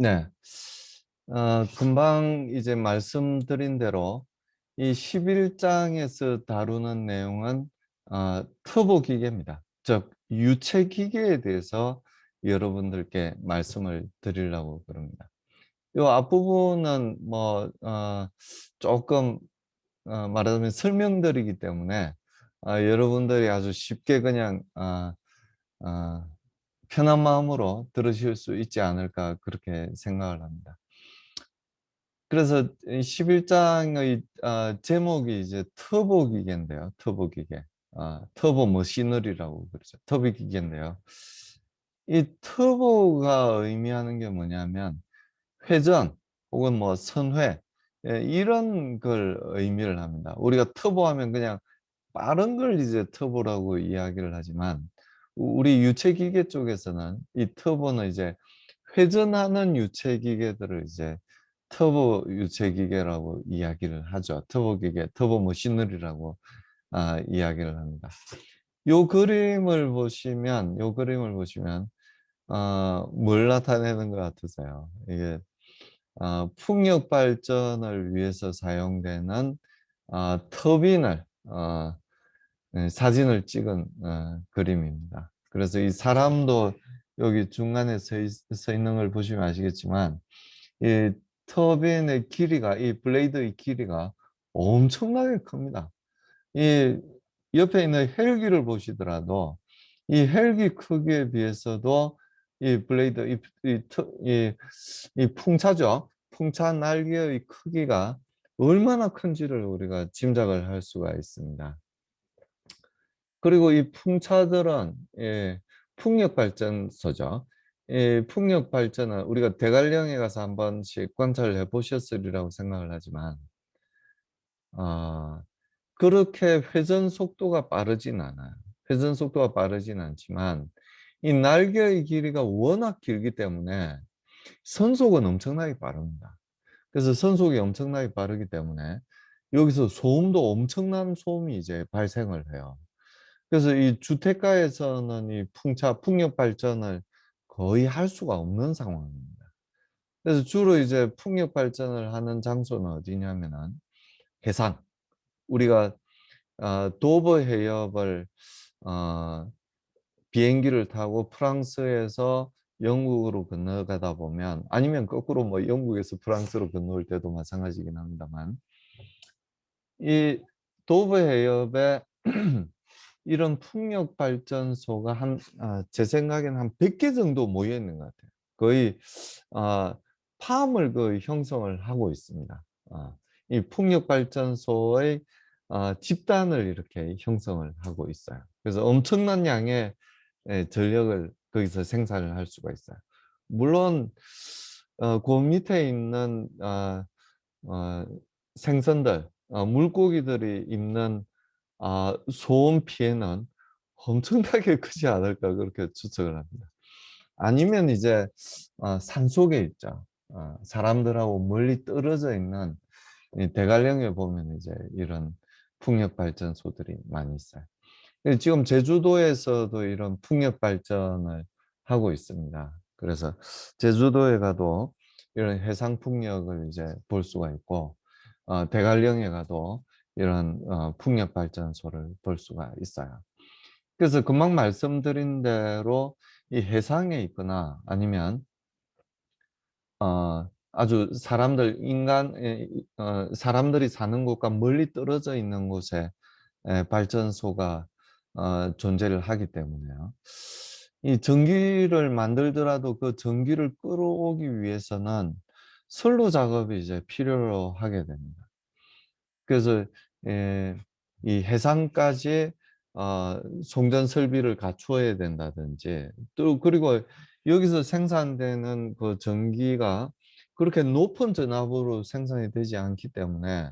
네. 금방 이제 말씀드린 대로 이 11장에서 다루는 내용은 터보 기계입니다. 즉 유체 기계에 대해서 여러분들께 말씀을 드리려고 그럽니다. 이 앞부분은 뭐 조금 말하자면 설명드리기 때문에 여러분들이 아주 쉽게 그냥 어, 편한 마음으로 들으실 수 있지 않을까 그렇게 생각을 합니다. 그래서 11장의 제목이 이제 터보 기계인데요. 터보 기계. 터보 머시너리라고 그러죠. 터보 기계인데요. 이 터보가 의미하는 게 뭐냐면 회전 혹은 뭐 선회, 이런 걸 의미를 합니다. 우리가 터보하면 그냥 빠른 걸 이제 터보라고 이야기를 하지만 우리 유체 기계 쪽에서는 이 터보는 이제 회전하는 유체 기계들을 이제 터보 유체 기계라고 이야기를 하죠. 터보 기계, 터보 머신너리라고 이야기를 합니다. 요 그림을 보시면 뭘 나타내는 것 같으세요? 이게 풍력 발전을 위해서 사용되는 터빈을 사진을 찍은 그림입니다. 그래서 이 사람도 여기 중간에 서 있는 걸 보시면 아시겠지만 이 터빈의 길이가 이 블레이드의 길이가 엄청나게 큽니다. 이 옆에 있는 헬기를 보시더라도 이 헬기 크기에 비해서도 이 블레이드 이 풍차죠. 풍차 날개의 크기가 얼마나 큰지를 우리가 짐작을 할 수가 있습니다. 그리고 이 풍차들은 풍력 발전소죠. 이 풍력 발전은 우리가 대관령에 가서 한 번씩 관찰을 해보셨으리라고 생각을 하지만 그렇게 회전 속도가 빠르진 않아요. 회전 속도가 빠르진 않지만 이 날개의 길이가 워낙 길기 때문에 선속은 엄청나게 빠릅니다. 그래서 선속이 엄청나게 빠르기 때문에 여기서 소음도 엄청난 소음이 이제 발생을 해요. 그래서 이 주택가에서는 이 풍력 발전을 거의 할 수가 없는 상황입니다. 그래서 주로 이제 풍력 발전을 하는 장소는 어디냐면은 해상. 우리가 도버 해협을 어, 비행기를 타고 프랑스에서 영국으로 건너가다 보면 아니면 거꾸로 뭐 영국에서 프랑스로 건너올 때도 마찬가지긴 합니다만 이 도버 해협에 이런 풍력 발전소가 제 생각에는 한 100개 정도 모여 있는 것 같아요. 거의 아, 팜을 거의 형성을 하고 있습니다. 이 풍력 발전소의 집단을 이렇게 형성을 하고 있어요. 그래서 엄청난 양의 전력을 거기서 생산을 할 수가 있어요. 물론 그 밑에 있는 어, 생선들, 물고기들이 입는 소음 피해는 엄청나게 크지 않을까 그렇게 추측을 합니다. 아니면 이제 산속에 있죠. 사람들하고 멀리 떨어져 있는 이 대관령에 보면 이제 이런 풍력 발전소들이 많이 있어요. 지금 제주도에서도 이런 풍력 발전을 하고 있습니다. 그래서 제주도에 가도 이런 해상 풍력을 이제 볼 수가 있고, 대관령에 가도 이런 풍력 발전소를 볼 수가 있어요. 그래서 금방 말씀드린 대로 이 해상에 있거나 아니면 아주 사람들이 사는 곳과 멀리 떨어져 있는 곳에 발전소가 존재를 하기 때문에요. 이 전기를 만들더라도 그 전기를 끌어오기 위해서는 선로 작업이 이제 필요로 하게 됩니다. 그래서 예, 이 해상까지 송전 설비를 갖추어야 된다든지 또 그리고 여기서 생산되는 그 전기가 그렇게 높은 전압으로 생산이 되지 않기 때문에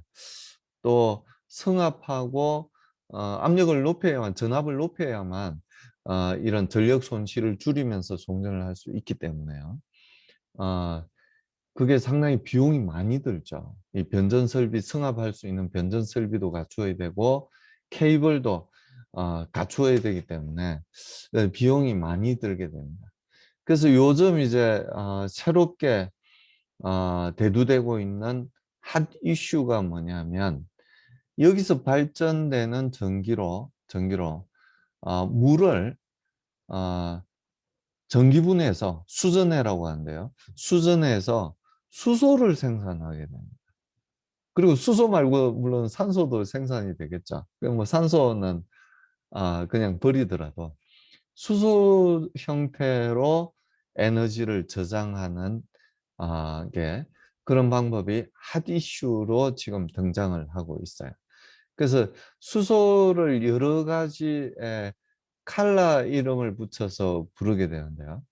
또 승합하고 압력을 높여야만 전압을 높여야만 이런 전력 손실을 줄이면서 송전을 할 수 있기 때문에요. 어, 그게 상당히 비용이 많이 들죠. 이 변전 설비, 승합할 수 있는 변전 설비도 갖추어야 되고 케이블도 갖추어야 되기 때문에 비용이 많이 들게 됩니다. 그래서 요즘 이제 새롭게 대두되고 있는 핫 이슈가 뭐냐면 여기서 발전되는 전기로 물을 전기분해해서 수전해라고 하는데요. 수전해서 수소를 생산하게 됩니다. 그리고 수소 말고 물론 산소도 생산이 되겠죠. 뭐 산소는 그냥 버리더라도 수소 형태로 에너지를 저장하는 게 그런 방법이 핫 이슈로 지금 등장을 하고 있어요. 그래서 수소를 여러 가지 칼라 이름을 붙여서 부르게 되는데요.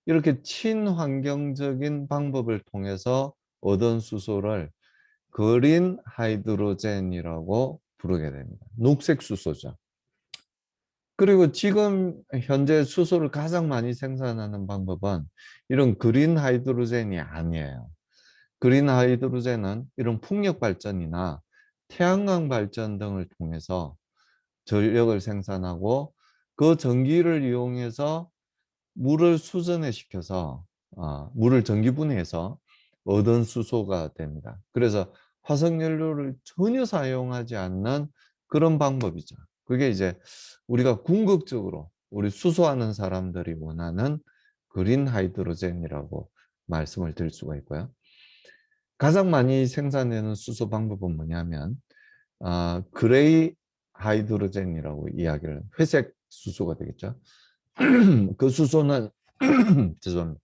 이렇게 친환경적인 방법을 통해서 얻은 수소를 그린 하이드로젠이라고 부르게 됩니다. 녹색 수소죠. 그리고 지금 현재 수소를 가장 많이 생산하는 방법은 이런 그린 하이드로젠이 아니에요. 그린 하이드로젠은 이런 풍력 발전이나 태양광 발전 등을 통해서 전력을 생산하고 그 전기를 이용해서 물을 수전해 시켜서 물을 전기분해해서 얻은 수소가 됩니다. 그래서 화석연료를 전혀 사용하지 않는 그런 방법이죠. 그게 이제 우리가 궁극적으로 우리 수소하는 사람들이 원하는 그린 하이드로젠이라고 말씀을 드릴 수가 있고요. 가장 많이 생산되는 수소 방법은 뭐냐면 그레이 하이드로젠이라고 이야기를 회색 수소가 되겠죠. 그 수소는 죄송합니다.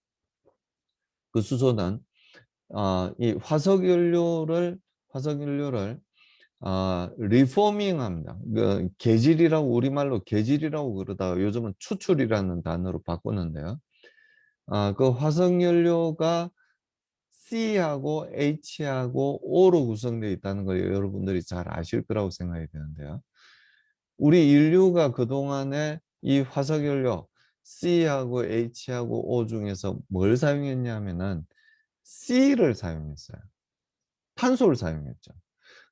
그 수소는 이 화석연료를 리포밍합니다. 그 개질이라고 우리말로 개질이라고 그러다가 요즘은 추출이라는 단어로 바꾸는데요. 그 화석연료가 C하고 H하고 O로 구성되어 있다는 걸 여러분들이 잘 아실 거라고 생각이 되는데요. 우리 인류가 그동안에 이 화석연료 C하고 H하고 O 중에서 뭘 사용했냐면은 C를 사용했어요. 탄소를 사용했죠.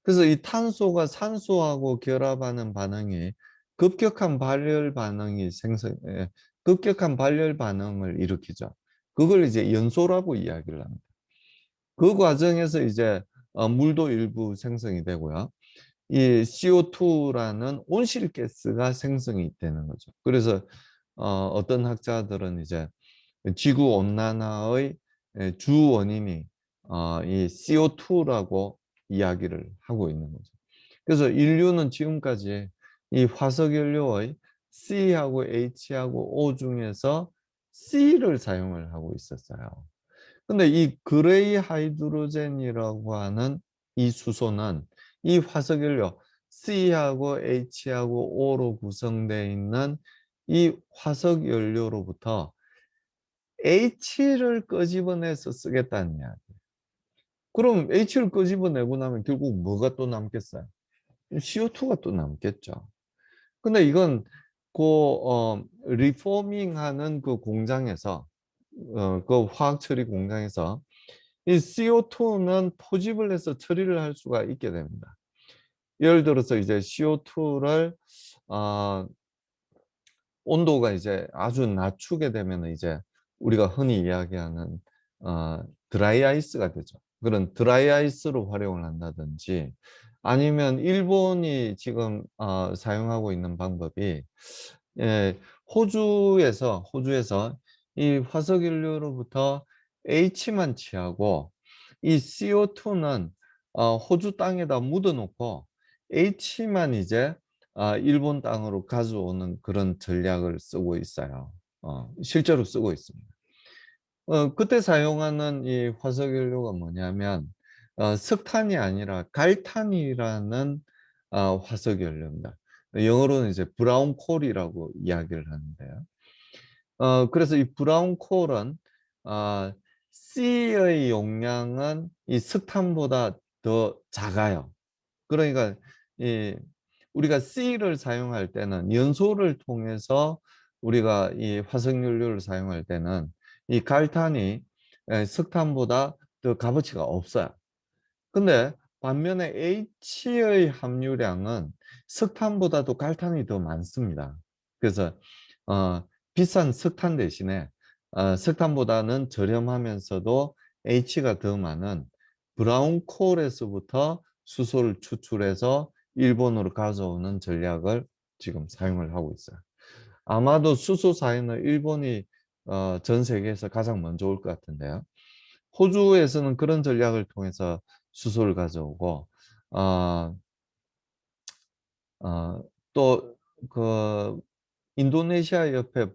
그래서 이 탄소가 산소하고 결합하는 반응이 급격한 발열 반응이 급격한 발열 반응을 일으키죠. 그걸 이제 연소라고 이야기를 합니다. 그 과정에서 이제 물도 일부 생성이 되고요. 이 CO2라는 온실가스가 생성이 되는 거죠. 그래서 어떤 학자들은 이제 지구 온난화의 주 원인이 이 CO2라고 이야기를 하고 있는 거죠. 그래서 인류는 지금까지 이 화석연료의 C하고 H하고 O 중에서 C를 사용을 하고 있었어요. 근데 이 그레이 하이드로젠이라고 하는 이 수소는 이 화석연료 C하고 H하고 O로 구성되어 있는 이 화석연료로부터 H를 끄집어내서 쓰겠다는 이야기. 그럼 H를 끄집어내고 나면 결국 뭐가 또 남겠어요? CO2가 또 남겠죠. 근데 이건 리포밍하는 그 공장에서 그 화학 처리 공장에서 이 CO2는 포집을 해서 처리를 할 수가 있게 됩니다. 예를 들어서 이제 CO2를 온도가 이제 아주 낮추게 되면 이제 우리가 흔히 이야기하는 드라이 아이스가 되죠. 그런 드라이 아이스로 활용을 한다든지 아니면 일본이 지금 사용하고 있는 방법이 호주에서 이 화석연료로부터 H만 취하고 이 CO2는 호주 땅에다 묻어놓고 H만 이제 일본 땅으로 가져오는 그런 전략을 쓰고 있어요. 실제로 쓰고 있습니다. 그때 사용하는 이 화석연료가 뭐냐면 석탄이 아니라 갈탄이라는 화석연료입니다. 영어로는 이제 브라운 콜이라고 이야기를 하는데요. 그래서 이 브라운 콜은 C의 용량은 이 석탄보다 더 작아요. 그러니까 이 우리가 C를 사용할 때는 연소를 통해서 우리가 이 화석연료를 사용할 때는 이 갈탄이 석탄보다 더 값어치가 없어요. 근데 반면에 H의 함유량은 석탄보다도 갈탄이 더 많습니다. 그래서 비싼 석탄 대신에 석탄보다는 저렴하면서도 H가 더 많은 브라운 콜에서부터 수소를 추출해서 일본으로 가져오는 전략을 지금 사용을 하고 있어요. 아마도 수소 사용은 일본이 전 세계에서 가장 먼저 올 것 같은데요. 호주에서는 그런 전략을 통해서 수소를 가져오고 어, 또 그 인도네시아 옆에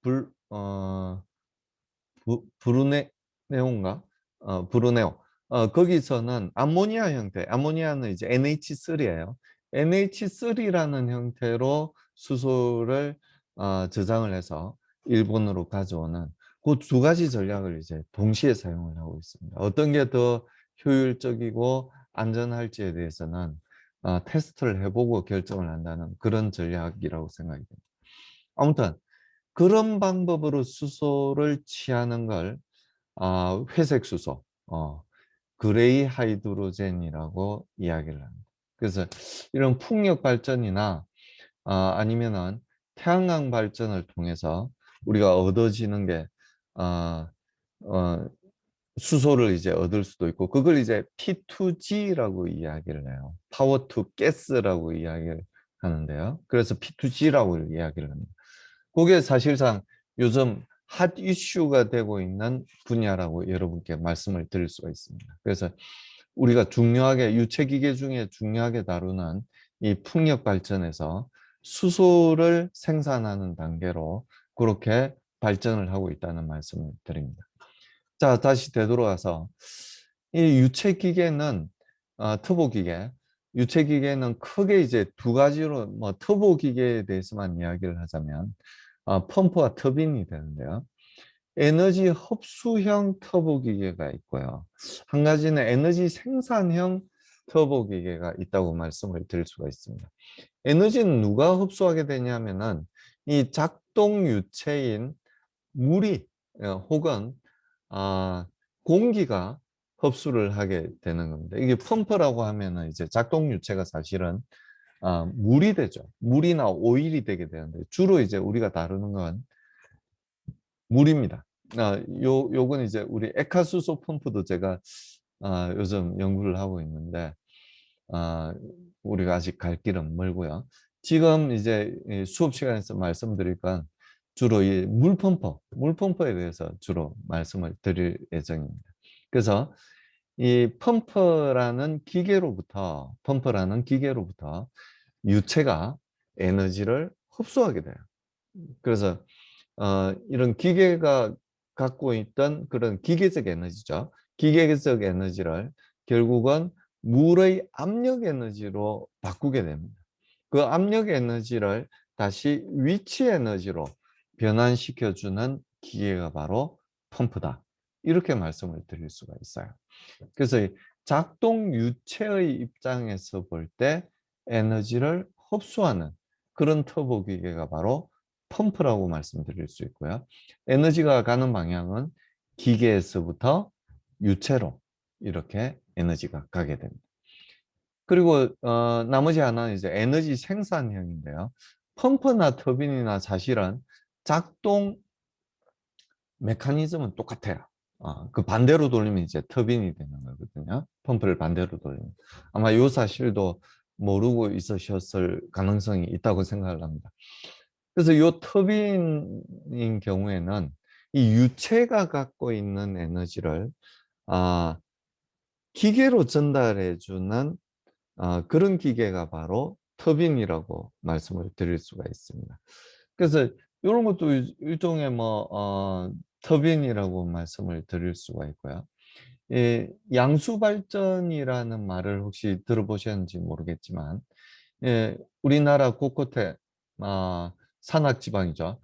불, 어, 브루네오인가? 브루네오. 거기서는 암모니아 형태, 암모니아는 이제 NH3예요. NH3라는 형태로 수소를 저장을 해서 일본으로 가져오는 그 두 가지 전략을 이제 동시에 사용을 하고 있습니다. 어떤 게 더 효율적이고 안전할지에 대해서는 테스트를 해보고 결정을 한다는 그런 전략이라고 생각이 됩니다. 아무튼 그런 방법으로 수소를 취하는 걸 회색 수소, 그레이 하이드로젠이라고 이야기를 합니다. 그래서 이런 풍력 발전이나 아니면은 태양광 발전을 통해서 우리가 얻어지는 게 어, 어, 수소를 이제 얻을 수도 있고 그걸 이제 P2G라고 이야기를 해요. 파워 투 가스라고 이야기를 하는데요. 그래서 P2G라고 이야기를 합니다. 그게 사실상 요즘 핫 이슈가 되고 있는 분야라고 여러분께 말씀을 드릴 수가 있습니다. 그래서 우리가 중요하게 유체기계 중에 중요하게 다루는 이 풍력 발전에서 수소를 생산하는 단계로 그렇게 발전을 하고 있다는 말씀을 드립니다. 자, 다시 되돌아와서 이 유체기계는 터보기계, 유체기계는 크게 이제 두 가지로 뭐 터보기계에 대해서만 이야기를 하자면 펌프와 터빈이 되는데요. 에너지 흡수형 터보기계가 있고요. 한 가지는 에너지 생산형 터보기계가 있다고 말씀을 드릴 수가 있습니다. 에너지는 누가 흡수하게 되냐면은 이 작동 유체인 물이 혹은 공기가 흡수를 하게 되는 겁니다. 이게 펌프라고 하면은 이제 작동 유체가 사실은 물이 되죠. 물이나 오일이 되게 되는데 주로 이제 우리가 다루는 건 물입니다. 요건 이제 우리 액화수소 펌프도 제가 요즘 연구를 하고 있는데 우리가 아직 갈 길은 멀고요. 지금 이제 수업 시간에서 말씀드릴 건 주로 이 물펌프에 대해서 주로 말씀을 드릴 예정입니다. 그래서 이 펌프라는 기계로부터 유체가 에너지를 흡수하게 돼요. 그래서 이런 기계가 갖고 있던 그런 기계적 에너지죠. 기계적 에너지를 결국은 물의 압력 에너지로 바꾸게 됩니다. 그 압력 에너지를 다시 위치 에너지로 변환시켜주는 기계가 바로 펌프다. 이렇게 말씀을 드릴 수가 있어요. 그래서 작동 유체의 입장에서 볼 때 에너지를 흡수하는 그런 터보 기계가 바로 펌프라고 말씀드릴 수 있고요. 에너지가 가는 방향은 기계에서부터 유체로 이렇게 에너지가 가게 됩니다. 그리고 나머지 하나는 이제 에너지 생산형인데요. 펌프나 터빈이나 사실은 작동 메커니즘은 똑같아요. 그 반대로 돌리면 이제 터빈이 되는 거거든요. 펌프를 반대로 돌리면. 아마 이 사실도 모르고 있으셨을 가능성이 있다고 생각을 합니다. 그래서 이 터빈인 경우에는 이 유체가 갖고 있는 에너지를 아, 기계로 전달해 주는 그런 기계가 바로 터빈이라고 말씀을 드릴 수가 있습니다. 그래서 이런 것도 일종의 터빈이라고 말씀을 드릴 수가 있고요. 양수 발전이라는 말을 혹시 들어보셨는지 모르겠지만, 우리나라 곳곳에 산악 지방이죠.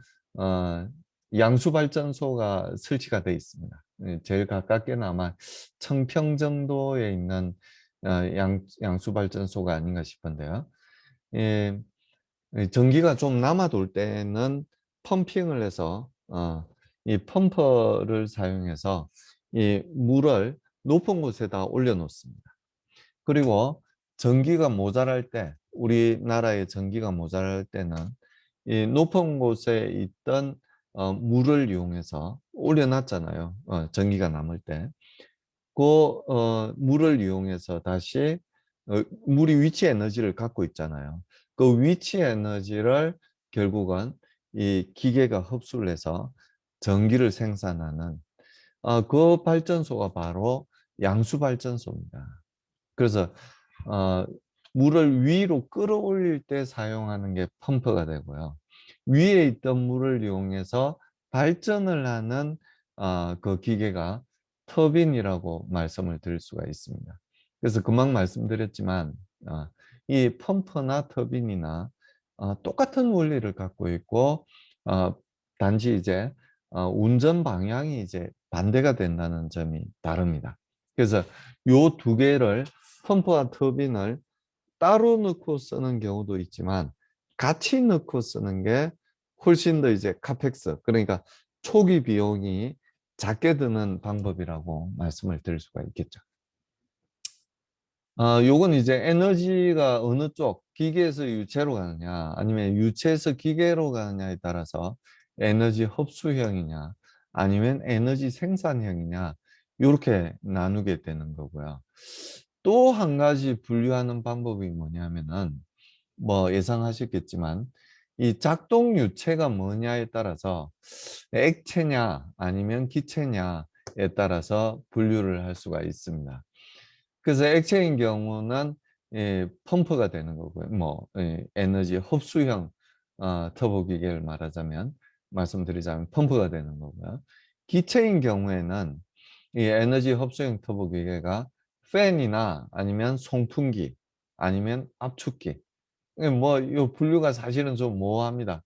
양수 발전소가 설치가 되어 있습니다. 제일 가깝게는 아마 청평 정도에 있는 양수 발전소가 아닌가 싶은데요. 예, 전기가 좀 남아 돌 때는 펌핑을 해서 이 펌퍼를 사용해서 이 물을 높은 곳에다 올려 놓습니다. 그리고 전기가 모자랄 때, 우리나라의 전기가 모자랄 때는 이 높은 곳에 있던 물을 이용해서 올려놨잖아요. 전기가 남을 때. 물을 이용해서 다시 물이 위치 에너지를 갖고 있잖아요. 그 위치 에너지를 결국은 이 기계가 흡수를 해서 전기를 생산하는 그 발전소가 바로 양수 발전소입니다. 그래서 어, 물을 위로 끌어올릴 때 사용하는 게 펌프가 되고요. 위에 있던 물을 이용해서 발전을 하는 그 기계가 터빈이라고 말씀을 드릴 수가 있습니다. 그래서 금방 말씀드렸지만 이 펌프나 터빈이나 똑같은 원리를 갖고 있고 어, 단지 이제 운전 방향이 이제 반대가 된다는 점이 다릅니다. 그래서 요 두 개를 펌프와 터빈을 따로 넣고 쓰는 경우도 있지만 같이 넣고 쓰는 게 훨씬 더 이제 카펙스, 그러니까 초기 비용이 작게 드는 방법이라고 말씀을 드릴 수가 있겠죠. 요건 이제 에너지가 어느 쪽, 기계에서 유체로 가느냐, 아니면 유체에서 기계로 가느냐에 따라서 에너지 흡수형이냐, 아니면 에너지 생산형이냐, 이렇게 나누게 되는 거고요. 또 한 가지 분류하는 방법이 뭐냐면은, 뭐 예상하셨겠지만, 이 작동 유체가 뭐냐에 따라서 액체냐, 아니면 기체냐에 따라서 분류를 할 수가 있습니다. 그래서 액체인 경우는 펌프가 되는 거고요. 뭐 에너지 흡수형 터보 기계를 말씀드리자면 펌프가 되는 거고요. 기체인 경우에는 이 에너지 흡수형 터보 기계가 팬이나 아니면 송풍기 아니면 압축기. 뭐이 분류가 사실은 좀 모호합니다.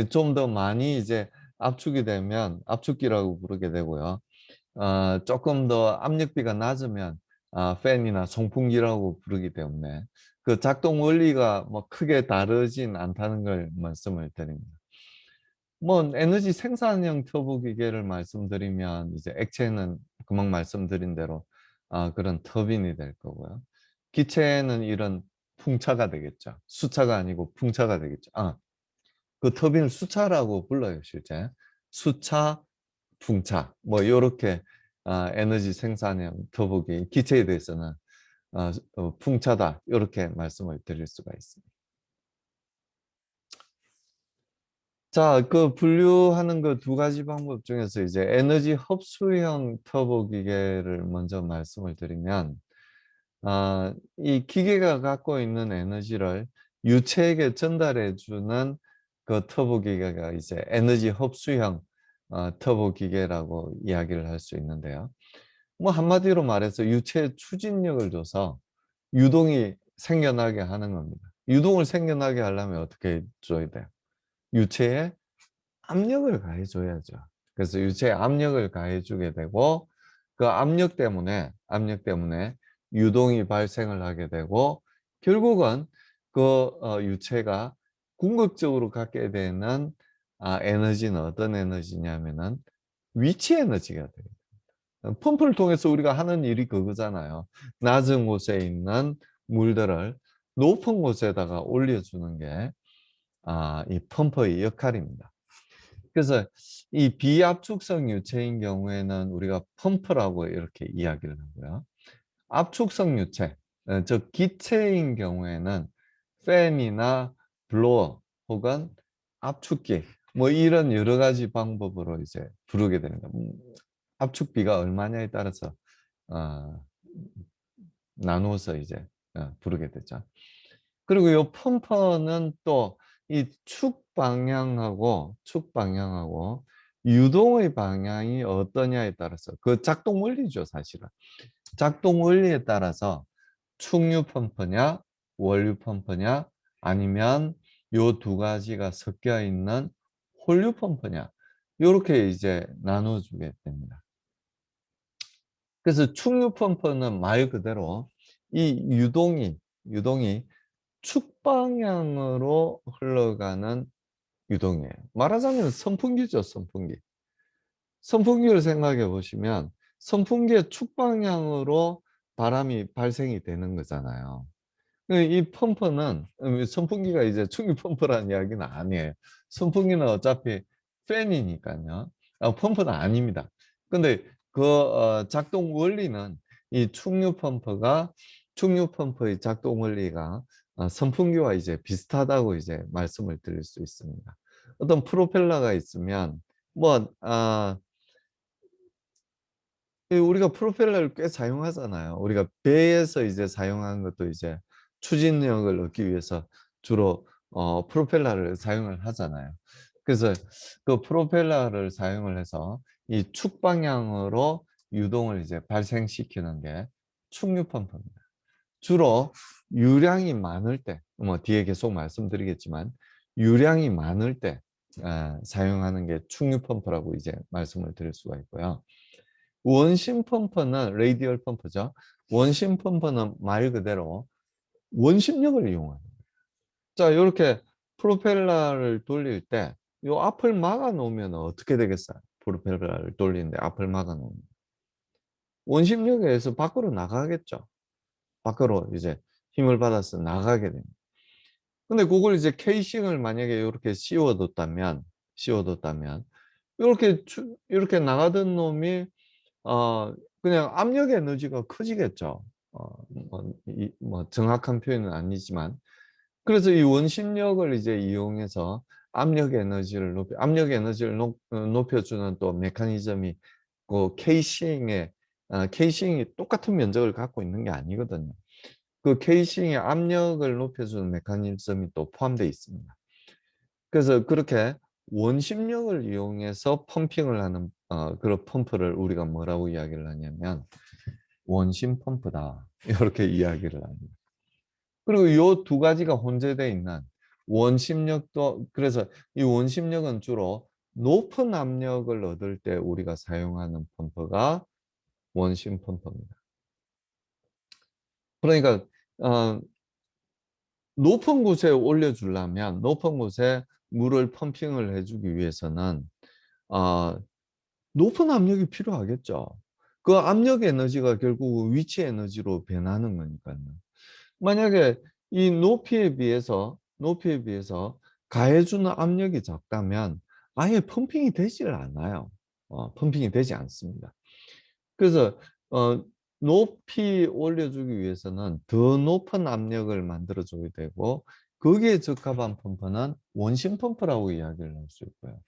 좀 더 많이 이제 압축이 되면 압축기라고 부르게 되고요. 조금 더 압력비가 낮으면 팬이나 송풍기라고 부르기 때문에 그 작동 원리가 뭐 크게 다르진 않다는 걸 말씀을 드립니다. 뭐 에너지 생산형 터보 기계를 말씀드리면 이제 액체는 금방 말씀드린 대로 그런 터빈이 될 거고요. 기체는 이런 풍차가 되겠죠. 수차가 아니고 풍차가 되겠죠. 그 터빈을 수차라고 불러요, 실제. 수차, 풍차, 뭐 요렇게 에너지 생산형 터보기 기체에 대해서는 풍차다 이렇게 말씀을 드릴 수가 있습니다. 자, 그 분류하는 그 두 가지 방법 중에서 이제 에너지 흡수형 터보 기계를 먼저 말씀을 드리면 이 기계가 갖고 있는 에너지를 유체에게 전달해 주는 그 터보 기계가 이제 에너지 흡수형 터보 기계라고 이야기를 할 수 있는데요. 뭐 한마디로 말해서 유체에 추진력을 줘서 유동이 생겨나게 하는 겁니다. 유동을 생겨나게 하려면 어떻게 줘야 돼요? 유체에 압력을 가해줘야죠. 그래서 유체에 압력을 가해주게 되고 그 압력 때문에 유동이 발생을 하게 되고 결국은 그 유체가 궁극적으로 갖게 되는 에너지는 어떤 에너지냐면은 위치 에너지가 돼요. 펌프를 통해서 우리가 하는 일이 그거잖아요. 낮은 곳에 있는 물들을 높은 곳에다가 올려주는 게 이 펌프의 역할입니다. 그래서 이 비압축성 유체인 경우에는 우리가 펌프라고 이렇게 이야기를 하고요. 압축성 유체, 즉 기체인 경우에는 팬이나 블로어 혹은 압축기 뭐 이런 여러 가지 방법으로 이제 부르게 됩니다. 압축비가 얼마냐에 따라서 어, 나누어서 이제 부르게 되죠. 그리고 이 펌퍼는 또 이 축 방향하고 유동의 방향이 어떠냐에 따라서 그 작동 원리죠, 사실은. 작동 원리에 따라서 충유 펌프냐, 원유 펌프냐, 아니면 요 두 가지가 섞여 있는 홀유 펌프냐, 이렇게 이제 나눠주게 됩니다. 그래서 충유 펌프는 말 그대로 이 유동이 축방향으로 흘러가는 유동이에요. 말하자면 선풍기죠, 선풍기. 선풍기를 생각해 보시면 선풍기의 축방향으로 바람이 발생이 되는 거잖아요. 이 펌프는 선풍기가 이제 충유 펌프라는 이야기는 아니에요. 선풍기는 어차피 팬이니까요. 펌프는 아닙니다. 근데 그 작동 원리는 이 충류 펌프의 작동 원리가 선풍기와 이제 비슷하다고 이제 말씀을 드릴 수 있습니다. 어떤 프로펠러가 있으면 뭐 우리가 프로펠러를 꽤 사용하잖아요. 우리가 배에서 이제 사용하는 것도 이제 추진력을 얻기 위해서 주로 프로펠러를 사용을 하잖아요. 그래서 그 프로펠러를 사용을 해서 이 축 방향으로 유동을 이제 발생시키는 게 충류 펌프입니다. 주로 유량이 많을 때, 뭐 뒤에 계속 말씀드리겠지만 유량이 많을 때 사용하는 게 충류 펌프라고 이제 말씀을 드릴 수가 있고요. 원심 펌프는 레이디얼 펌프죠. 원심 펌프는 말 그대로 원심력을 이용합니다. 자, 이렇게 프로펠러를 돌릴 때 이 앞을 막아 놓으면 어떻게 되겠어요? 프로펠러를 돌리는데 앞을 막아 놓으면 원심력에 의해서 밖으로 나가겠죠. 밖으로 이제 힘을 받아서 나가게 됩니다. 근데 그걸 이제 케이싱을 만약에 이렇게 씌워뒀다면 이렇게 나가던 놈이 그냥 압력 에너지가 커지겠죠. 뭐 정확한 표현은 아니지만. 그래서 이 원심력을 이제 이용해서 압력 에너지를 높여주는 또 메커니즘이 그 케이싱이 똑같은 면적을 갖고 있는 게 아니거든요. 그 케이싱의 압력을 높여주는 메커니즘이 또 포함되어 있습니다. 그래서 그렇게 원심력을 이용해서 펌핑을 하는 그런 펌프를 우리가 뭐라고 이야기를 하냐면 원심 펌프다. 이렇게 이야기를 합니다. 그리고 이 두 가지가 혼재되어 있는 원심력도 그래서 이 원심력은 주로 높은 압력을 얻을 때 우리가 사용하는 펌프가 원심 펌프입니다. 그러니까 어, 높은 곳에 물을 펌핑을 해주기 위해서는 어, 높은 압력이 필요하겠죠. 그 압력 에너지가 결국 위치 에너지로 변하는 거니까요. 만약에 이 높이에 비해서 가해주는 압력이 작다면 아예 펌핑이 되질 않아요. 펌핑이 되지 않습니다. 그래서 어, 높이 올려주기 위해서는 더 높은 압력을 만들어줘야 되고 거기에 적합한 펌프는 원심 펌프라고 이야기를 할 수 있고요.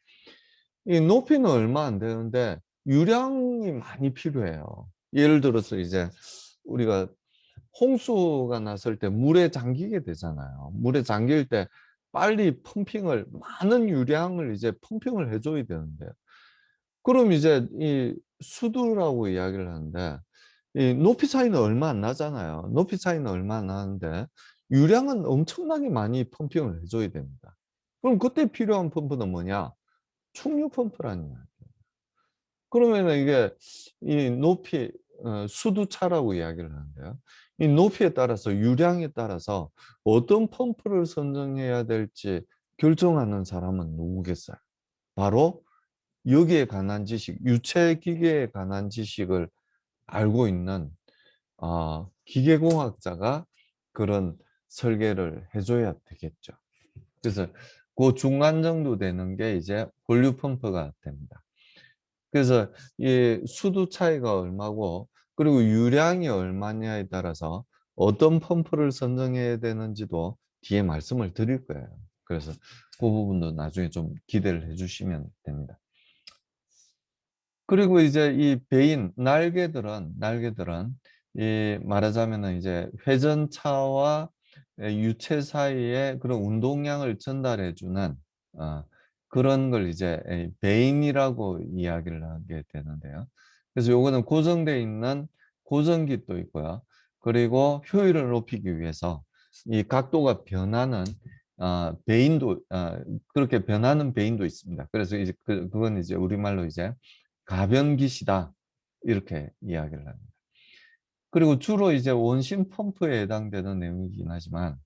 이 높이는 얼마 안 되는데 유량이 많이 필요해요. 예를 들어서 이제 우리가 홍수가 났을 때 물에 잠기게 되잖아요. 물에 잠길 때 빨리 많은 유량을 이제 펌핑을 해줘야 되는데 그럼 이제 이 수두라고 이야기를 하는데 이 높이 차이는 얼마 안 나잖아요. 높이 차이는 얼마 안 나는데 유량은 엄청나게 많이 펌핑을 해줘야 됩니다. 그럼 그때 필요한 펌프는 뭐냐? 충류 펌프라는 거예요. 그러면은 이게 이 수두차라고 이야기를 하는데요. 이 높이에 따라서 유량에 따라서 어떤 펌프를 선정해야 될지 결정하는 사람은 누구겠어요? 바로 여기에 관한 유체 기계에 관한 지식을 알고 있는 기계공학자가 그런 설계를 해줘야 되겠죠. 그래서 그 중간 정도 되는 게 이제 본류 펌프가 됩니다. 그래서 이 수두 차이가 얼마고 그리고 유량이 얼마냐에 따라서 어떤 펌프를 선정해야 되는지도 뒤에 말씀을 드릴 거예요. 그래서 그 부분도 나중에 좀 기대를 해주시면 됩니다. 그리고 이제 이 날개들은 이 말하자면은 이제 회전차와 유체 사이에 그런 운동량을 전달해주는 어, 그런 걸 이제 베인이라고 이야기를 하게 되는데요. 그래서 요거는 고정되어 있는 고정깃도 있고요. 그리고 효율을 높이기 위해서 이 각도가 변하는 그렇게 변하는 베인도 있습니다. 그래서 이제 그건 이제 우리말로 이제 가변기시다 이렇게 이야기를 합니다. 그리고 주로 이제 원심 펌프에 해당되는 내용이긴 하지만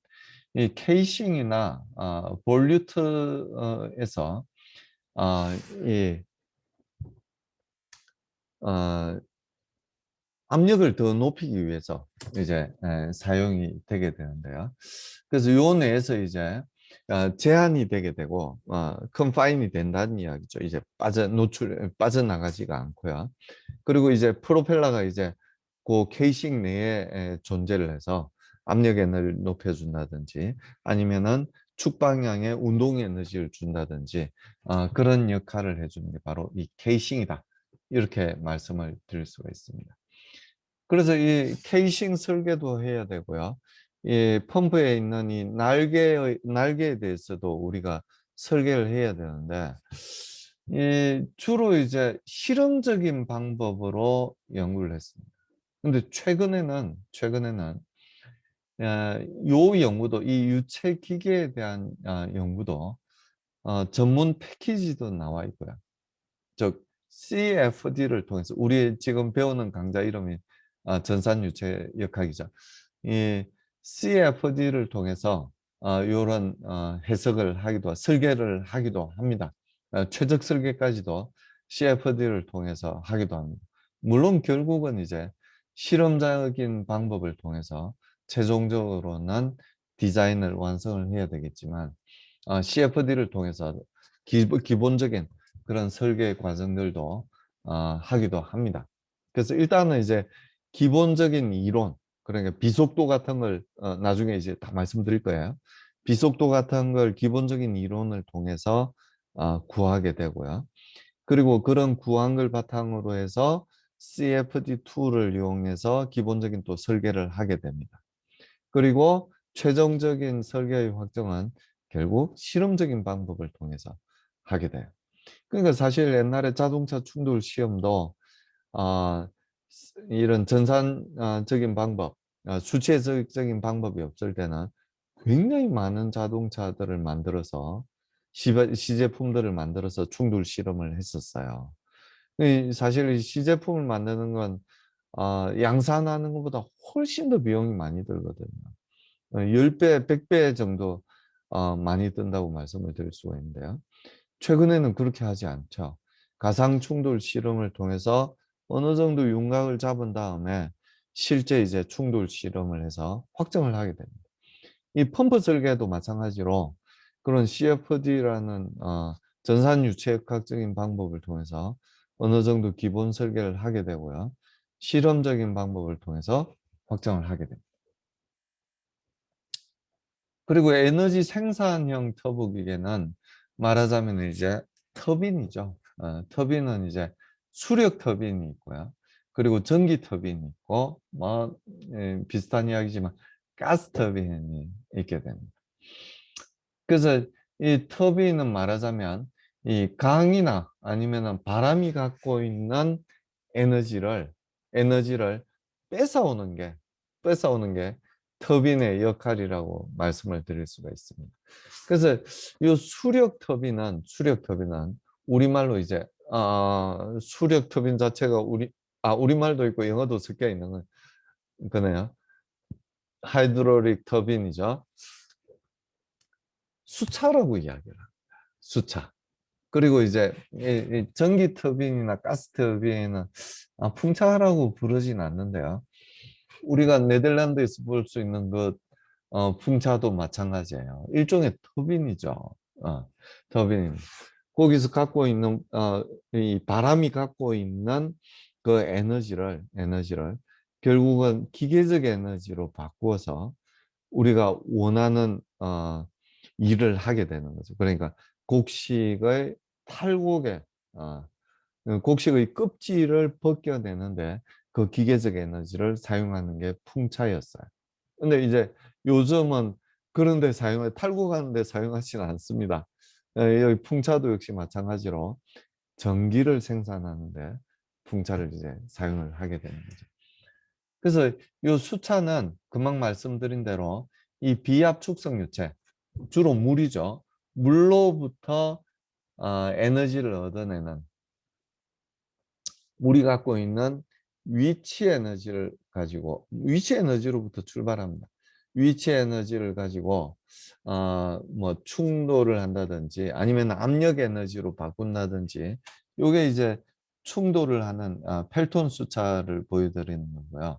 이 케이싱이나 볼류트에서 이 어, 압력을 더 높이기 위해서 이제 사용이 되게 되는데요. 그래서 요 내에서 이제 제한이 되게 되고 컨파인이 된다는 이야기죠. 이제 빠져나가지가 않고요. 그리고 이제 프로펠러가 이제 그 케이싱 내에 존재를 해서 압력 에너지를 높여준다든지 아니면은 축방향의 운동 에너지를 준다든지 그런 역할을 해주는 게 바로 이 케이싱이다. 이렇게 말씀을 드릴 수가 있습니다. 그래서 이 케이싱 설계도 해야 되고요. 이 펌프에 있는 이 날개에 대해서도 우리가 설계를 해야 되는데, 주로 이제 실험적인 방법으로 연구를 했습니다. 근데 최근에는 요 연구도, 이 유체 기계에 대한 연구도 전문 패키지도 나와 있고요. 즉 CFD를 통해서 우리 지금 배우는 강좌 이름이 전산유체 역학이죠. 이 CFD를 통해서 이런 해석을 하기도 설계를 하기도 합니다. 최적 설계까지도 CFD를 통해서 하기도 합니다. 물론 결국은 이제 실험적인 방법을 통해서 최종적으로는 디자인을 완성을 해야 되겠지만 CFD를 통해서 기본적인 그런 설계 과정들도 하기도 합니다. 그래서 일단은 이제 기본적인 이론, 그러니까 비속도 같은 걸 나중에 이제 다 말씀드릴 거예요. 비속도 같은 걸 기본적인 이론을 통해서 구하게 되고요. 그리고 그런 구한 걸 바탕으로 해서 CFD 툴을 이용해서 기본적인 또 설계를 하게 됩니다. 그리고 최종적인 설계의 확정은 결국 실험적인 방법을 통해서 하게 돼요. 그러니까 사실 옛날에 자동차 충돌 시험도 아, 이런 전산적인 방법, 수치해석적인 방법이 없을 때는 굉장히 많은 자동차들을 만들어서 시제품들을 만들어서 충돌 실험을 했었어요. 사실 이 시제품을 만드는 건 양산하는 것보다 훨씬 더 비용이 많이 들거든요. 10배, 100배 정도 많이 든다고 말씀을 드릴 수가 있는데요. 최근에는 그렇게 하지 않죠. 가상 충돌 실험을 통해서 어느 정도 윤곽을 잡은 다음에 실제 이제 충돌 실험을 해서 확정을 하게 됩니다. 이 펌프 설계도 마찬가지로 그런 CFD라는 전산 유체역학적인 방법을 통해서 어느 정도 기본 설계를 하게 되고요. 실험적인 방법을 통해서 확정을 하게 됩니다. 그리고 에너지 생산형 터보 기계는 말하자면 이제 터빈이죠. 터빈은 이제 수력 터빈이 있고요. 그리고 전기 터빈이 있고 비슷한 이야기지만 가스 터빈이 있게 됩니다. 그래서 이 터빈은 말하자면 이 강이나 아니면은 바람이 갖고 있는 에너지를 에너지를 뺏어오는 게 뺏어오는 게 터빈의 역할이라고 말씀을 드릴 수가 있습니다. 그래서 이 수력 터빈은 우리말로 이제 수력 터빈 자체가 우리말도 있고 영어도 섞여 있는 거네요. 하이드롤릭 터빈이죠. 수차라고 이야기를 합니다. 수차. 그리고 이제 이 전기 터빈이나 가스 터빈은 풍차라고 부르진 않는데요. 우리가 네덜란드에서 볼 수 있는 그 풍차도 마찬가지예요. 일종의 터빈이죠. 터빈입니다. 거기서 갖고 있는 이 바람이 갖고 있는 그 에너지를 결국은 기계적 에너지로 바꾸어서 우리가 원하는 일을 하게 되는 거죠. 그러니까 곡식의 탈곡에 곡식의 껍질을 벗겨내는데 그 기계적 에너지를 사용하는 게 풍차였어요. 근데 이제 요즘은 그런 데 탈곡하는 데 사용하지는 않습니다. 여기 풍차도 역시 마찬가지로 전기를 생산하는데 풍차를 이제 사용을 하게 되는 거죠. 그래서 이 수차는 금방 말씀드린 대로 이 비압축성 유체, 주로 물이죠. 물로부터 에너지를 얻어내는 물이 갖고 있는 위치 에너지를 가지고 위치 에너지로부터 출발합니다. 위치 에너지를 가지고 뭐 충돌을 한다든지 아니면 압력 에너지로 바꾼다든지 요게 이제 충돌을 하는 펠톤 수차를 보여드리는 거고요.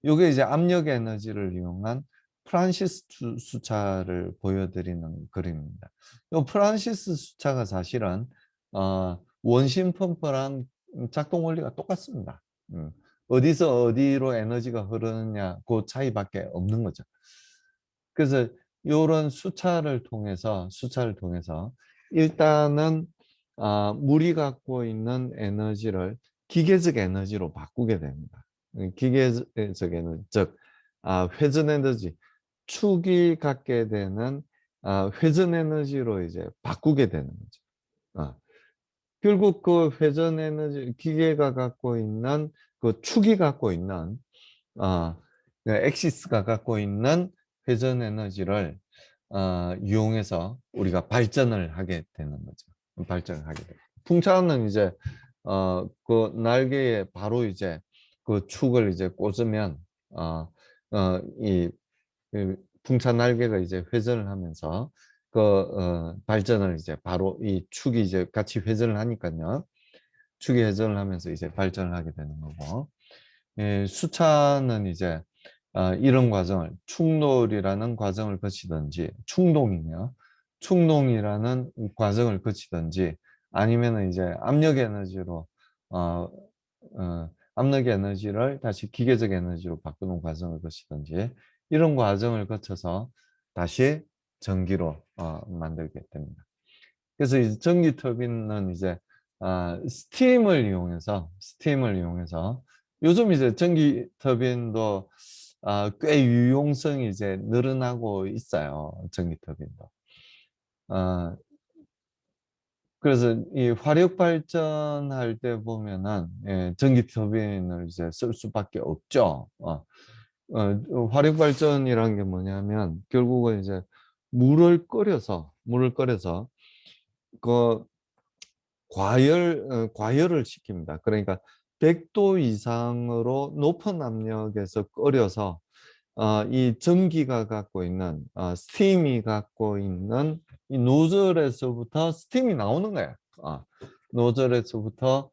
요게 이제 압력 에너지를 이용한 프란시스 수차를 보여드리는 그림입니다. 요 프란시스 수차가 사실은 원심 펌프랑 작동 원리가 똑같습니다. 어디서 어디로 에너지가 흐르느냐 그 차이밖에 없는 거죠. 그래서 이런 수차를 통해서 일단은 물이 갖고 있는 에너지를 기계적 에너지로 바꾸게 됩니다. 기계적 에너지, 즉 회전 에너지, 축이 갖게 되는 회전 에너지로 이제 바꾸게 되는 거죠. 결국 그 회전 에너지, 기계가 갖고 있는 그 축이 갖고 있는 엑시스가 갖고 있는 회전 에너지를 이용해서 우리가 발전을 하게 되는 거죠. 발전을 하게 돼요. 풍차는 이제 그 날개에 바로 이제 그 축을 이제 꽂으면 이 풍차 날개가 이제 회전을 하면서 그 발전을 이제 바로 이 축이 이제 같이 회전을 하니까요. 축이 회전을 하면서 이제 발전을 하게 되는 거고, 수차는 이제 이런 과정을 충돌이라는 과정을 거치든지 충동이라는 과정을 거치든지 아니면은 이제 어, 압력 에너지를 다시 기계적 에너지로 바꾸는 과정을 거치든지 이런 과정을 거쳐서 다시 전기로 만들게 됩니다. 그래서 이제 전기 터빈은 이제 스팀을 이용해서 요즘 이제 전기 터빈도 꽤 유용성이 이제 늘어나고 있어요. 전기 터빈도. 아, 그래서 이 화력 발전할 때 보면은 전기 터빈을 이제 쓸 수밖에 없죠. 화력 발전이라는 게 뭐냐면 결국은 이제 물을 끓여서 그 과열을 시킵니다. 그러니까 100도 이상으로 높은 압력에서 끓여서 이 전기가 갖고 있는 스팀이 갖고 있는 이 노즐에서부터 스팀이 나오는 거예요. 노즐에서부터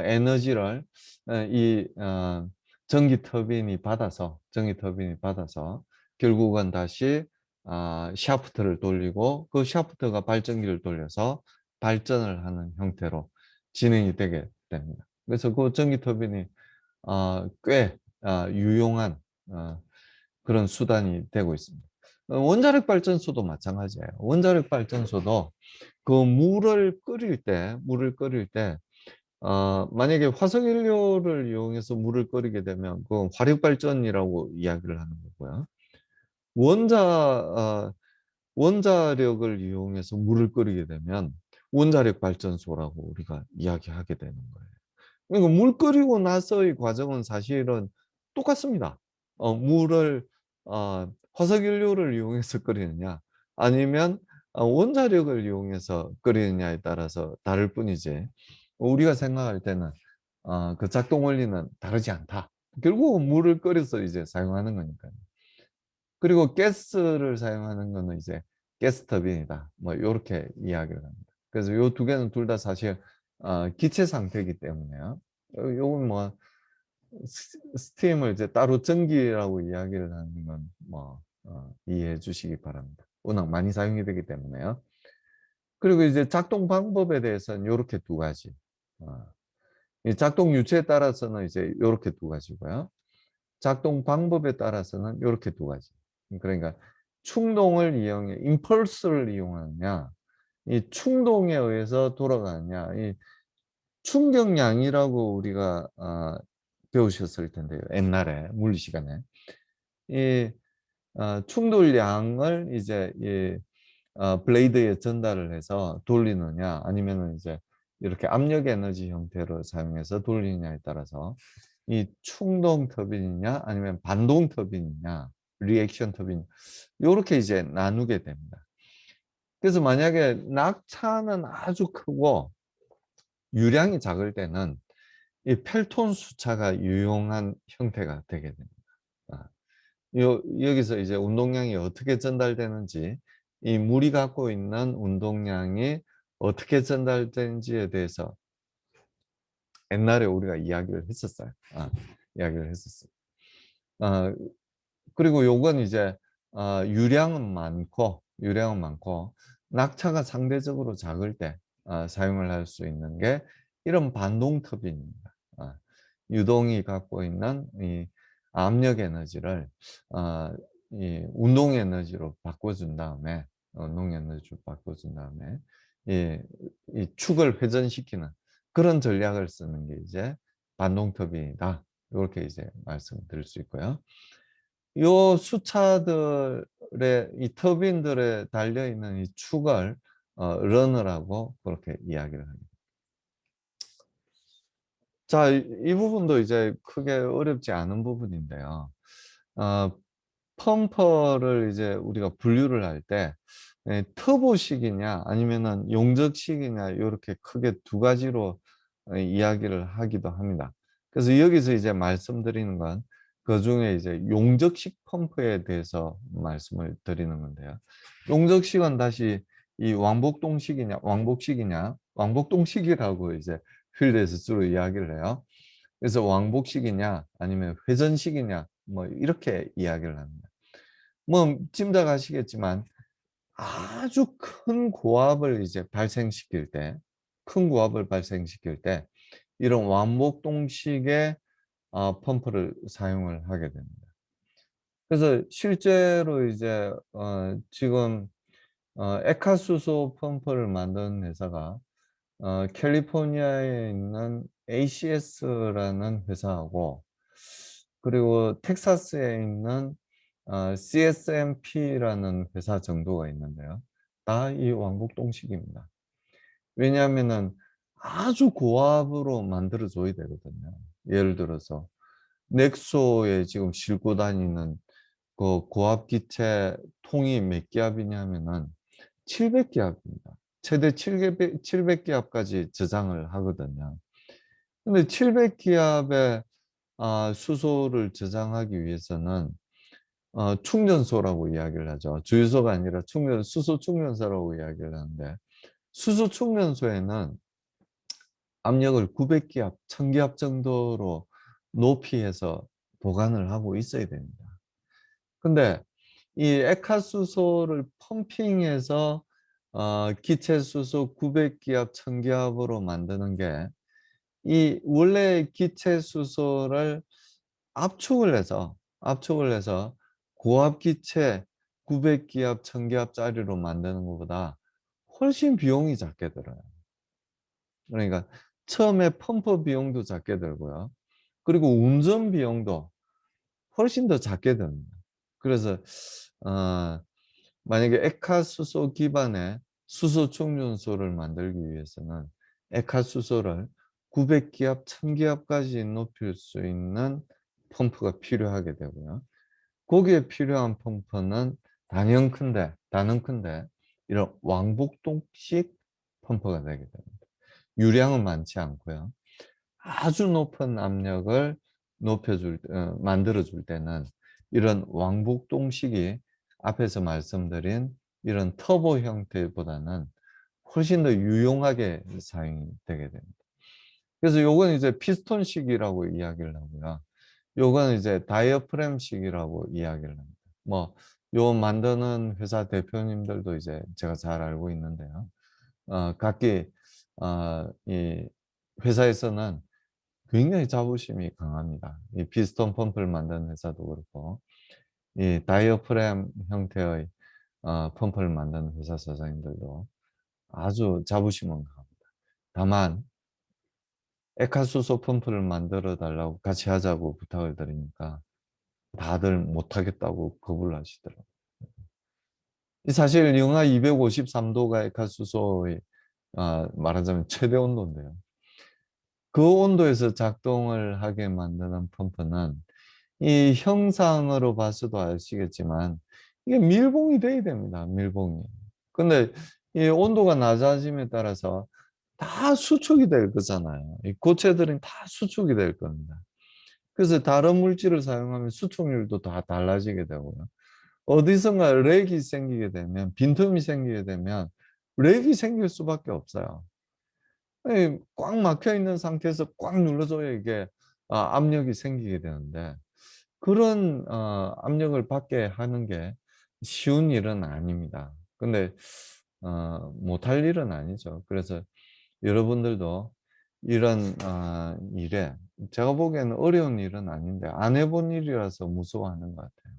에너지를 이 전기 터빈이 받아서 결국은 다시 샤프트를 돌리고 그 샤프트가 발전기를 돌려서 발전을 하는 형태로 진행이 되게 됩니다. 그래서 그 전기 터빈이 꽤 유용한 그런 수단이 되고 있습니다. 원자력 발전소도 마찬가지예요. 원자력 발전소도 그 물을 끓일 때 만약에 화석연료를 이용해서 물을 끓이게 되면 그 화력 발전이라고 이야기를 하는 거고요. 원자 원자력을 이용해서 물을 끓이게 되면 원자력 발전소라고 우리가 이야기하게 되는 거예요. 그러니까 물 끓이고 나서의 과정은 사실은 똑같습니다. 물을 화석연료를 이용해서 끓이느냐 아니면 원자력을 이용해서 끓이느냐에 따라서 다를 뿐이지 우리가 생각할 때는 그 작동 원리는 다르지 않다. 결국은 물을 끓여서 이제 사용하는 거니까요. 그리고 가스를 사용하는 거는 이제 가스터빈이다. 뭐 이렇게 이야기를 합니다. 그래서 요 두 개는 둘 다 사실 기체 상태이기 때문에요. 요건 뭐 스팀을 이제 따로 전기라고 이야기를 하는 건 뭐 이해해 주시기 바랍니다. 워낙 많이 사용이 되기 때문에요. 그리고 이제 작동 방법에 대해서는 요렇게 두 가지. 어, 이 작동 유체에 따라서는 이제 요렇게 두 가지고요. 작동 방법에 따라서는 요렇게 두 가지. 그러니까 충동을 이용해 임펄스를 이용하느냐 이 충동에 의해서 돌아가느냐 이 충격량이라고 우리가 배우셨을 텐데요. 옛날에 물리 시간에 이 충돌량을 이제 이 블레이드에 전달을 해서 돌리느냐 아니면은 이제 이렇게 압력 에너지 형태로 사용해서 돌리느냐에 따라서 이 충동 터빈이냐 아니면 반동 터빈이냐 리액션 터빈 요렇게 이제 나누게 됩니다. 그래서 만약에 낙차는 아주 크고 유량이 작을 때는 이 펠톤 수차가 유용한 형태가 되게 됩니다. 아, 여기서 이제 운동량이 어떻게 전달되는지, 이 물이 갖고 있는 운동량이 어떻게 전달되는지에 대해서 옛날에 우리가 이야기를 했었어요. 이야기를 했었어요. 아, 그리고 요건 이제 유량은 많고 낙차가 상대적으로 작을 때 사용을 할 수 있는 게 이런 반동 터빈입니다. 유동이 갖고 있는 이 압력 에너지를 이 운동 에너지로 바꿔준 다음에 운동 에너지로 바꿔준 다음에 이 축을 회전시키는 그런 전략을 쓰는 게 이제 반동 터빈이다. 이렇게 이제 말씀드릴 수 있고요. 요 수차들의 이 터빈들에 달려 있는 이 축을 러너라고 그렇게 이야기를 합니다. 자, 이 부분도 이제 크게 어렵지 않은 부분인데요. 어 펌퍼를 이제 우리가 분류를 할 때 터보식이냐 아니면은 용접식이냐 요렇게 크게 두 가지로 이야기를 하기도 합니다. 그래서 여기서 이제 말씀드리는 건 그중에 이제 용접식 펌프에 대해서 말씀을 드리는 건데요. 용접식은 다시 이 왕복동식이라고 이제 필드에서 주로 이야기를 해요. 그래서 왕복식이냐 아니면 회전식이냐 뭐 이렇게 이야기를 합니다. 뭐 짐작하시겠지만 아주 큰 고압을 이제 발생시킬 때 큰 고압을 발생시킬 때 이런 왕복동식의 펌프를 사용을 하게 됩니다. 그래서 실제로 이제 지금 액화수소 펌프를 만드는 회사가 캘리포니아에 있는 ACS라는 회사하고 그리고 텍사스에 있는 CSMP라는 회사 정도가 있는데요. 다 이 왕복동식입니다. 왜냐하면은 아주 고압으로 만들어 줘야 되거든요. 예를 들어서 넥소에 지금 싣고 다니는 그 고압 기체 통이 몇 기압이냐면은 700기압입니다. 최대 700기압까지 저장을 하거든요. 근데 700기압의 수소를 저장하기 위해서는 충전소라고 이야기를 하죠. 주유소가 아니라 수소 충전소라고 이야기를 하는데 수소 충전소에는 압력을 900기압, 1000기압 정도로 높이해서 보관을 하고 있어야 됩니다. 근데 이 액화수소를 펌핑해서 기체수소 900기압, 1000기압으로 만드는 게 이 원래 기체수소를 압축을 해서 고압 기체 900기압, 1000기압짜리로 만드는 것보다 훨씬 비용이 작게 들어요. 그러니까 처음에 펌프 비용도 작게 들고요. 그리고 운전 비용도 훨씬 더 작게 듭니다. 그래서 어 만약에 액화수소 기반의 수소 충전소를 만들기 위해서는 액화수소를 900기압, 1000기압까지 높일 수 있는 펌프가 필요하게 되고요. 거기에 필요한 펌프는 단연 큰데 이런 왕복동식 펌프가 되게 됩니다. 유량은 많지 않고요. 아주 높은 압력을 만들어 줄 때는 이런 왕복동식이 앞에서 말씀드린 이런 터보 형태보다는 훨씬 더 유용하게 사용이 되게 됩니다. 그래서 요건 이제 피스톤식이라고 이야기를 하고요. 요건 이제 다이어프램식이라고 이야기를 합니다. 뭐 요 만드는 회사 대표님들도 이제 제가 잘 알고 있는데요. 각기 이 회사에서는 굉장히 자부심이 강합니다. 이 피스톤 펌프를 만드는 회사도 그렇고 이 다이어프램 형태의 펌프를 만드는 회사 사장님들도 아주 자부심은 강합니다. 다만 액화수소 펌프를 만들어 달라고 같이 하자고 부탁을 드리니까 다들 못하겠다고 거부를 하시더라고요. 사실 영하 253도가 액화수소의 말하자면 최대 온도인데요. 그 온도에서 작동을 하게 만드는 펌프는 이 형상으로 봐서도 아시겠지만 이게 밀봉이 돼야 됩니다. 밀봉이. 근데 이 온도가 낮아짐에 따라서 다 수축이 될 거잖아요. 이 고체들은 다 수축이 될 겁니다. 그래서 다른 물질을 사용하면 수축률도 다 달라지게 되고요. 어디선가 렉이 생기게 되면 빈틈이 생기게 되면 렉이 생길 수밖에 없어요. 꽉 막혀 있는 상태에서 꽉 눌러줘야 이게 압력이 생기게 되는데 그런 압력을 받게 하는 게 쉬운 일은 아닙니다. 근데 못할 일은 아니죠. 그래서 여러분들도 이런 일에 제가 보기에는 어려운 일은 아닌데 안 해본 일이라서 무서워하는 것 같아요.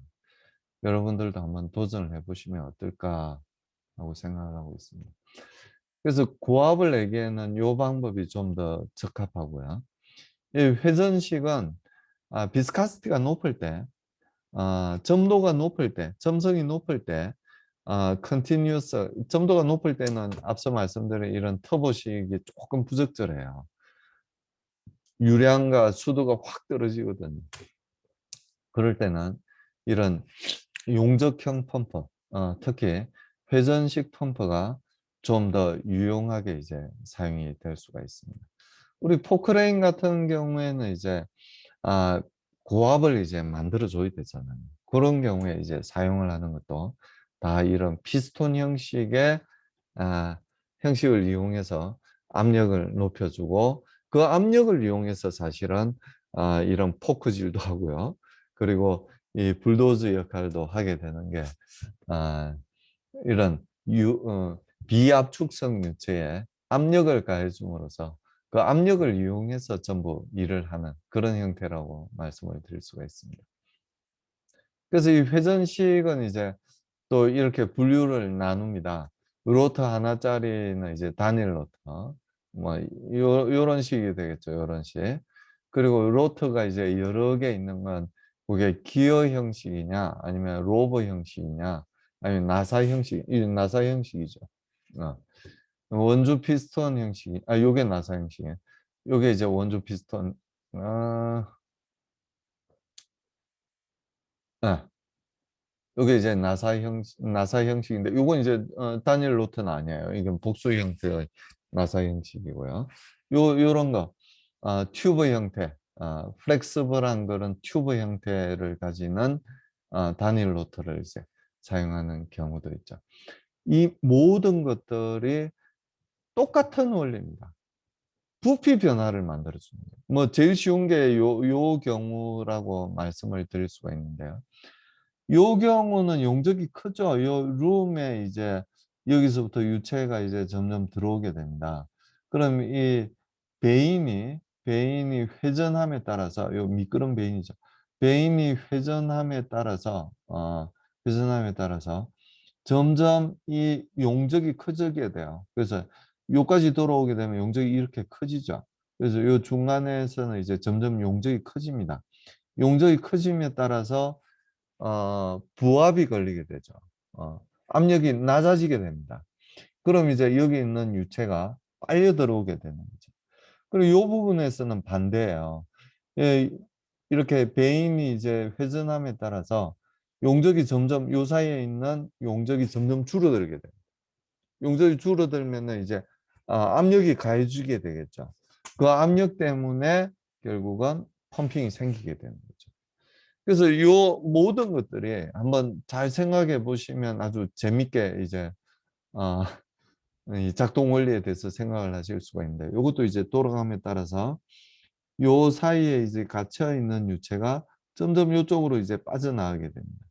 여러분들도 한번 도전을 해보시면 어떨까 하고 생각을 하고 있습니다. 그래서 고압을 내기에는 이 방법이 좀 더 적합하고요. 이 회전식은 비스카시티가 높을 때, 점도가 높을 때, 점성이 높을 때, 컨티뉴어스, 점도가 높을 때는 앞서 말씀드린 이런 터보식이 조금 부적절해요. 유량과 수도가 확 떨어지거든요. 그럴 때는 이런 용접형 펌프, 특히 회전식 펌프가 좀 더 유용하게 이제 사용이 될 수가 있습니다. 우리 포크레인 같은 경우에는 이제 아, 고압을 이제 만들어 줘야 되잖아요. 그런 경우에 이제 사용을 하는 것도 다 이런 피스톤 형식의 아, 형식을 이용해서 압력을 높여주고 그 압력을 이용해서 사실은 이런 포크질도 하고요. 그리고 이 불도저 역할도 하게 되는 게 아, 이런 비압축성 유체에 압력을 가해줌으로써 그 압력을 이용해서 전부 일을 하는 그런 형태라고 말씀을 드릴 수가 있습니다. 그래서 이 회전식은 이제 또 이렇게 분류를 나눕니다. 로터 하나짜리는 이제 단일 로터, 뭐 요런 식이 되겠죠. 요런 식. 그리고 로터가 이제 여러 개 있는 건 그게 기어 형식이냐, 아니면 로버 형식이냐, 아니면 나사 형식, 이 나사 형식이죠. 어. 원주 피스톤 형식이, 요게 나사 형식이에요. 요게 이제 원주 피스톤, 아, 아, 요게 이제 나사 형식인데, 요건 이제 단일 로트는 아니에요. 이건 복수 형태의 나사 형식이고요. 요런 거, 튜브 형태, 플렉스블한 그런 튜브 형태를 가지는 단일 로트를 이제 사용하는 경우도 있죠. 이 모든 것들이 똑같은 원리입니다. 부피 변화를 만들어줍니다. 뭐 제일 쉬운 게 요 경우라고 말씀을 드릴 수가 있는데요. 요 경우는 용적이 크죠. 요 룸에 이제 여기서부터 유체가 이제 점점 들어오게 됩니다. 그럼 이 베인이 회전함에 따라서 요 미끄럼 베인이죠. 베인이 회전함에 따라서 점점 이 용적이 커지게 돼요. 그래서 요까지 돌아오게 되면 용적이 이렇게 커지죠. 그래서 요 중간에서는 이제 점점 용적이 커집니다. 용적이 커짐에 따라서 부압이 걸리게 되죠. 압력이 낮아지게 됩니다. 그럼 이제 여기 있는 유체가 빨려 들어오게 되는 거죠. 그리고 이 부분에서는 반대예요. 예, 이렇게 배임이 이제 회전함에 따라서 용적이 점점 요 사이에 있는 용적이 점점 줄어들게 돼요. 용적이 줄어들면은 이제 압력이 가해지게 되겠죠. 그 압력 때문에 결국은 펌핑이 생기게 되는 거죠. 그래서 이 모든 것들이 한번 잘 생각해 보시면 아주 재밌게 이제 어, 이 작동 원리에 대해서 생각을 하실 수가 있는데 이것도 이제 돌아감에 따라서 요 사이에 이제 갇혀 있는 유체가 점점 이쪽으로 이제 빠져나가게 됩니다.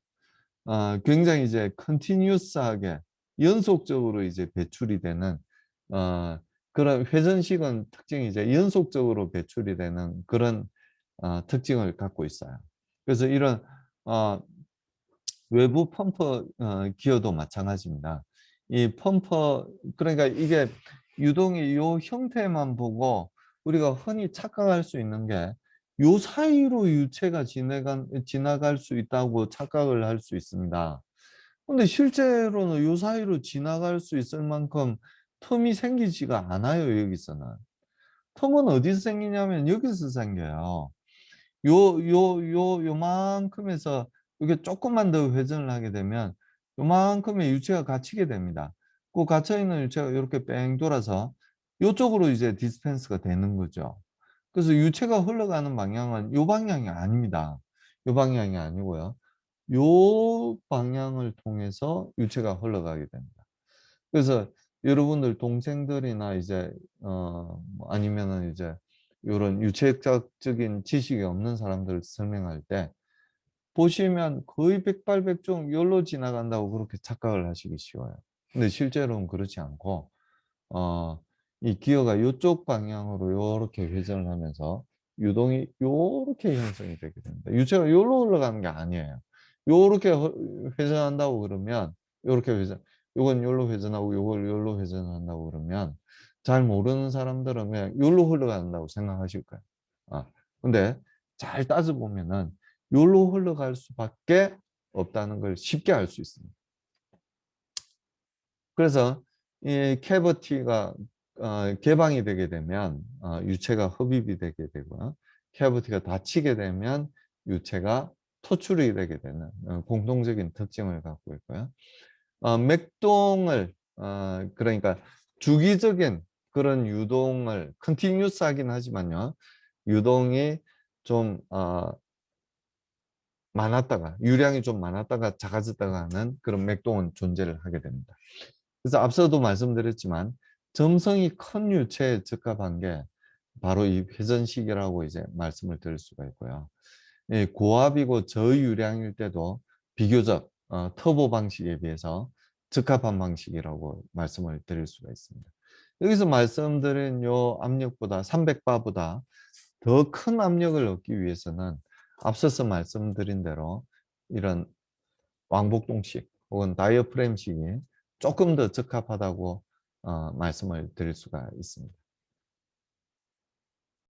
굉장히 이제 컨티뉴스하게 연속적으로 이제 배출이 되는 그런 회전식은 특징이 이제 연속적으로 배출이 되는 그런 특징을 갖고 있어요. 그래서 이런 어, 외부 펌프 기어도 마찬가지입니다. 이 펌프 그러니까 이게 유동이 요 형태만 보고 우리가 흔히 착각할 수 있는 게 요 사이로 유체가 지나갈 수 있다고 착각을 할 수 있습니다. 근데 실제로는 요 사이로 지나갈 수 있을 만큼 틈이 생기지가 않아요, 여기서는. 틈은 어디서 생기냐면 여기서 생겨요. 요만큼에서 이게 조금만 더 회전을 하게 되면 요만큼의 유체가 갇히게 됩니다. 그 갇혀있는 유체가 이렇게 뺑 돌아서 요쪽으로 이제 디스펜스가 되는 거죠. 그래서 유체가 흘러가는 방향은 요 방향이 아닙니다. 요 방향이 아니고요. 요 방향을 통해서 유체가 흘러가게 됩니다. 그래서 여러분들 동생들이나 이제 뭐 아니면은 이제 요런 유체학적인 지식이 없는 사람들 설명할 때 보시면 거의 백발백중 열로 지나간다고 그렇게 착각을 하시기 쉬워요. 근데 실제로는 그렇지 않고 어 이 기어가 이쪽 방향으로 요렇게 회전을 하면서 유동이 요렇게 형성이 되게 됩니다. 유체가 요로 흘러가는 게 아니에요. 요렇게 회전한다고 그러면 요렇게 회전, 요건 요로 회전하고 요걸 요로 회전한다고 그러면 잘 모르는 사람들은 그냥 요로 흘러간다고 생각하실 거예요. 아, 근데 잘 따져보면은 요로 흘러갈 수밖에 없다는 걸 쉽게 알 수 있습니다. 그래서 이 캐버티가 개방이 되게 되면 유체가 흡입이 되게 되고요. 캐버티가 닫히게 되면 유체가 토출이 되게 되는 공통적인 특징을 갖고 있고요. 맥동을 그러니까 주기적인 그런 유동을 컨티뉴스하긴 하지만요. 유동이 좀 많았다가 유량이 좀 많았다가 작아졌다가 하는 그런 맥동은 존재를 하게 됩니다. 그래서 앞서도 말씀드렸지만 점성이 큰 유체에 적합한 게 바로 이 회전식이라고 이제 말씀을 드릴 수가 있고요. 이 고압이고 저유량일 때도 비교적 터보 방식에 비해서 적합한 방식이라고 말씀을 드릴 수가 있습니다. 여기서 말씀드린 요 압력보다 300바보다 더 큰 압력을 얻기 위해서는 앞서서 말씀드린 대로 이런 왕복동식 혹은 다이어프램식이 조금 더 적합하다고 말씀을 드릴 수가 있습니다.